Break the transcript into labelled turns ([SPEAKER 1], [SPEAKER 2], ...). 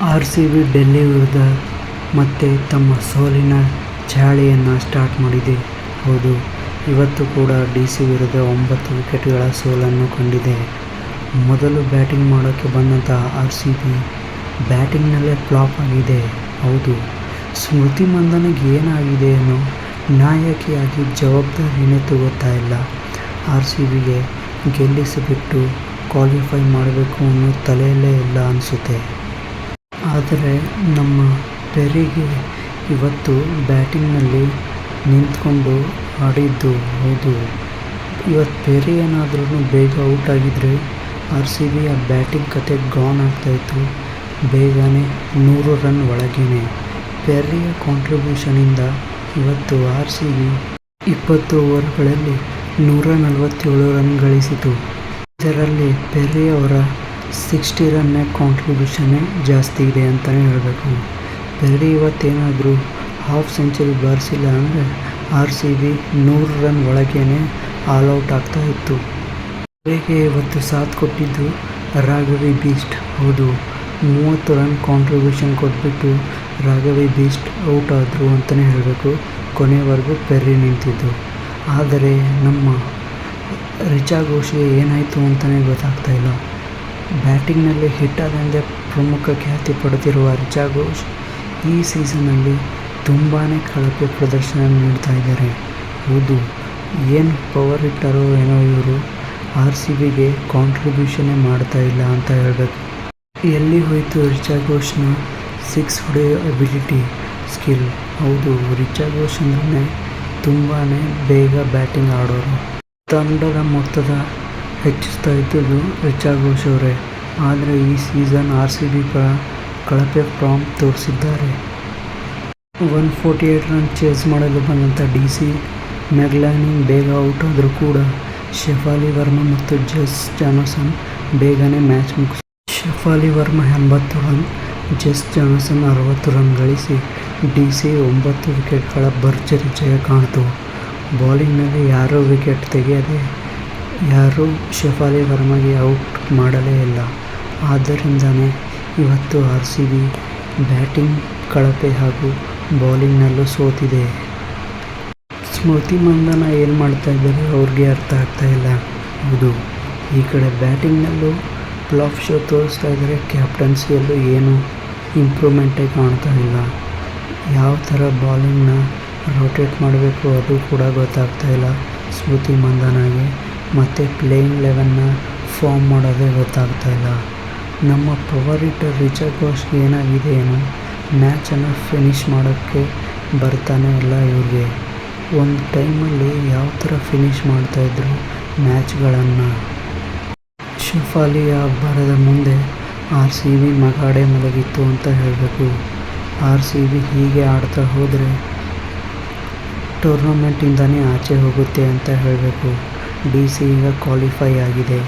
[SPEAKER 1] RCB Delhi ವಿರುದ್ಧ ಮತ್ತೆ ತಮ್ಮ ಸೋಲಿನ ಚಾಳಿಯನ್ನು ಸ್ಟಾರ್ಟ್ ಮಾಡಿದೆ. ಹೌದು, ಇವತ್ತು ಕೂಡ ಡಿ.ಸಿ ವಿರುದ್ಧ 9 ವಿಕೆಟ್ಗಳ ಸೋಲನ್ನು ಕಂಡಿದೆ. ಮೊದಲು ಬ್ಯಾಟಿಂಗ್ ಮಾಡೋಕ್ಕೆ ಬಂದಂತಹ ಆರ್.ಸಿ.ಬಿ ಬ್ಯಾಟಿಂಗ್ನಲ್ಲೇ ಫ್ಲಾಪ್ ಆಗಿದೆ. ಹೌದು, ಸ್ಮೃತಿ ಮಂಧನಗೆ ಏನಾಗಿದೆ ಏನೋ, ನಾಯಕಿಯಾಗಿ ಜವಾಬ್ದಾರಿನೇ ತಗೋತಾ ಇಲ್ಲ. ಆರ್.ಸಿ.ಬಿಗೆ ಗೆಲ್ಲಿಸಿಬಿಟ್ಟು ಕ್ವಾಲಿಫೈ ಮಾಡಬೇಕು ಅನ್ನೋ ತಲೆಯಲ್ಲೇ ಇಲ್ಲ ಅನಿಸುತ್ತೆ. ಆದರೆ ನಮ್ಮ ಪೆರಿಗೆ ಇವತ್ತು ಬ್ಯಾಟಿಂಗ್ನಲ್ಲಿ ನಿಂತ್ಕೊಂಡು ಆಡಿದ್ದು. ಹೌದು, ಇವತ್ತು ಪೆರಿ ಏನಾದ್ರೂ ಬೇಗ ಔಟ್ ಆಗಿದ್ರೆ ಆರ್.ಸಿ.ಬಿಯ ಬ್ಯಾಟಿಂಗ್ ಕತೆ ಗಾನ್ ಆಗ್ತಾಯಿತ್ತು. ಬೇಗನೆ 100 ರನ್ ಒಳಗೇನೆ ಪೆರಿಯ ಕಾಂಟ್ರಿಬ್ಯೂಷನಿಂದ ಇವತ್ತು ಆರ್.ಸಿ.ಬಿ 20 ಓವರ್ಗಳಲ್ಲಿ 147 ರನ್ ಗಳಿಸಿತು. ಇದರಲ್ಲಿ ಪೆರಿಯವರ 60 ರನ್ ಕಾಂಟ್ರಿಬ್ಯೂಷನ್ನೇ ಜಾಸ್ತಿ ಇದೆ ಅಂತಲೇ ಹೇಳಬೇಕು. ಪೆರಿ ಇವತ್ತೇನಾದರೂ ಹಾಫ್ ಸೆಂಚುರಿ ಬಾರಿಸಿಲ್ಲ ಅಂದರೆ ಆರ್.ಸಿ.ಬಿ 100 ರನ್ ಒಳಗೇನೆ ಆಲ್ಔಟ್ ಆಗ್ತಾ ಇತ್ತು. ಪೆರಿಗೆ ಇವತ್ತು ಸಾಥ್ ಕೊಟ್ಟಿದ್ದು ರಾಘವಿ ಬೀಸ್ಟ್. ಹೌದು, 30 ರನ್ ಕಾಂಟ್ರಿಬ್ಯೂಷನ್ ಕೊಟ್ಬಿಟ್ಟು ರಾಘವಿ ಬೀಸ್ಟ್ ಔಟ್ ಆದರು ಅಂತಲೇ ಹೇಳಬೇಕು. ಕೊನೆವರೆಗೂ ಪೆರಿ ನಿಂತಿದ್ದು. ಆದರೆ ನಮ್ಮ ರಿಚಾ ಘೋಷ್ಗೆ ಏನಾಯಿತು ಅಂತಲೇ ಗೊತ್ತಾಗ್ತಾ ಇಲ್ಲ. ಬ್ಯಾಟಿಂಗ್ನಲ್ಲಿ ಹಿಟ್ ಆದಂತೆ ಪ್ರಮುಖ ಖ್ಯಾತಿ ಪಡೆದಿರುವ ರಿಚಾ ಘೋಷ್ ಈ ಸೀಸನ್ನಲ್ಲಿ ತುಂಬಾ ಕಳಪೆ ಪ್ರದರ್ಶನ ನೀಡ್ತಾ ಇದ್ದಾರೆ. ಹೌದು, ಏನು ಪವರ್ ಹಿಟ್ಟರೋ ಏನೋ ಇವರು ಆರ್.ಸಿ.ಬಿಗೆ ಕಾಂಟ್ರಿಬ್ಯೂಷನ್ನೇ ಮಾಡ್ತಾ ಇಲ್ಲ ಅಂತ ಹೇಳಬೇಕು. ಎಲ್ಲಿ ಹೋಯಿತು ರಿಚಾ ಘೋಷ್ನ 6 ಹೊಡೆಯೋ ಎಬಿಲಿಟಿ, ಸ್ಕಿಲ್. ಹೌದು, ರಿಚಾ ಘೋಷ್ ಅಂದ್ರೆ ತುಂಬಾ ಬೇಗ ಬ್ಯಾಟಿಂಗ್ ಆಡೋರು. ತಂಡದ ಮೊತ್ತದ ಹೆಚ್ಚಿಸ್ತಾ ಇದ್ದದ್ದು ರಿಚಾ ಘೋಷ್ ಅವರೇ. ಆದರೆ ಈ ಸೀಸನ್ ಆರ್.ಸಿ.ಬಿ ಕಳಪೆ ಫಾರ್ಮ್ ತೋರಿಸಿದ್ದಾರೆ. 148 ರನ್ ಚೇಸ್ ಮಾಡಲು ಬಂದಂಥ ಡಿ.ಸಿ ಮೆಗ್ಲಾನಿನ್ ಬೇಗ ಔಟ್ ಆದರೂ ಕೂಡ ಶೆಫಾಲಿ ವರ್ಮಾ ಮತ್ತು ಜಸ್ ಜಾನ್ಸನ್ ಬೇಗನೆ ಮ್ಯಾಚ್ ಮುಗಿಸಿದರು. Shafali Verma 80 run, Jess Johnson 60 run ಗಳಿಸಿ ಡಿ.ಸಿ 9 ವಿಕೆಟ್ಗಳ ಭರ್ಜರಿ ಜಯ ಕಾಣ್ತು. ಬೌಲಿಂಗ್ನಲ್ಲಿ ಯಾರೂ ವಿಕೆಟ್ ತೆಗೆಯದೆ ಯಾರೂ ಶೆಫಾಲಿ ವರ್ಮಾಗೆ ಔಟ್ ಮಾಡಲೇ ಇಲ್ಲ. ಆದ್ದರಿಂದನೇ ಇವತ್ತು ಆರ್.ಸಿ.ಬಿ ಬ್ಯಾಟಿಂಗ್ ಕಳಪೆ ಹಾಗೂ ಬೌಲಿಂಗ್ನಲ್ಲೂ ಸೋತಿದೆ. ಸ್ಮೃತಿ ಮಂಧನ ಏನು ಮಾಡ್ತಾ ಇದ್ದಾರೆ ಅವ್ರಿಗೆ ಅರ್ಥ ಆಗ್ತಾ ಇಲ್ಲ. ಹೌದು, ಈ ಕಡೆ ಬ್ಯಾಟಿಂಗ್ನಲ್ಲೂ ಫ್ಲಾಪ್ ಶೋ ತೋರಿಸ್ತಾ ಇದ್ದಾರೆ. ಕ್ಯಾಪ್ಟನ್ಸಿಯಲ್ಲೂ ಏನು ಇಂಪ್ರೂವ್ಮೆಂಟೇ ಕಾಣ್ತಾ ಇಲ್ಲ. ಯಾವ ಥರ ಬಾಲಿಂಗ್ನ ರೊಟೇಟ್ ಮಾಡಬೇಕು ಅದು ಕೂಡ ಗೊತ್ತಾಗ್ತಾ ಇಲ್ಲ ಸ್ಮೃತಿ ಮಂಧನಾಗೆ. ಮತ್ತು ಪ್ಲೇಯಿಂಗ್ 11ನ ಫಾರ್ಮ್ ಮಾಡೋದೇ ಗೊತ್ತಾಗ್ತಾ ಇಲ್ಲ. ನಮ್ಮ ಪವರ್ ಹಿಟ್ಟರ್ ರಿಚಾ ಘೋಷ್ಗೆ ಏನಾಗಿದೆ ಏನೋ, ಮ್ಯಾಚನ್ನು ಫಿನಿಷ್ ಮಾಡೋಕ್ಕೆ ಬರ್ತಾನೆ ಇಲ್ಲ ಇವ್ರಿಗೆ. ಒಂದು ಟೈಮಲ್ಲಿ ಯಾವ ಥರ ಫಿನಿಷ್ ಮಾಡ್ತಾಯಿದ್ರು ಮ್ಯಾಚ್ಗಳನ್ನು. ಶೆಫಾಲಿಯ ಬರದ ಮುಂದೆ ಆರ್.ಸಿ.ಬಿ ಮಗಾಡೆ ಮಲಗಿತ್ತು ಅಂತ ಹೇಳಬೇಕು. ಆರ್.ಸಿ.ಬಿ ಹೀಗೆ ಆಡ್ತಾ ಹೋದರೆ ಟೂರ್ನಮೆಂಟಿಂದನೇ ಆಚೆ ಹೋಗುತ್ತೆ ಅಂತ ಹೇಳಬೇಕು. ಡಿ.ಸಿ ಈಗ ಕ್ವಾಲಿಫೈ ಆಗಿದೆ.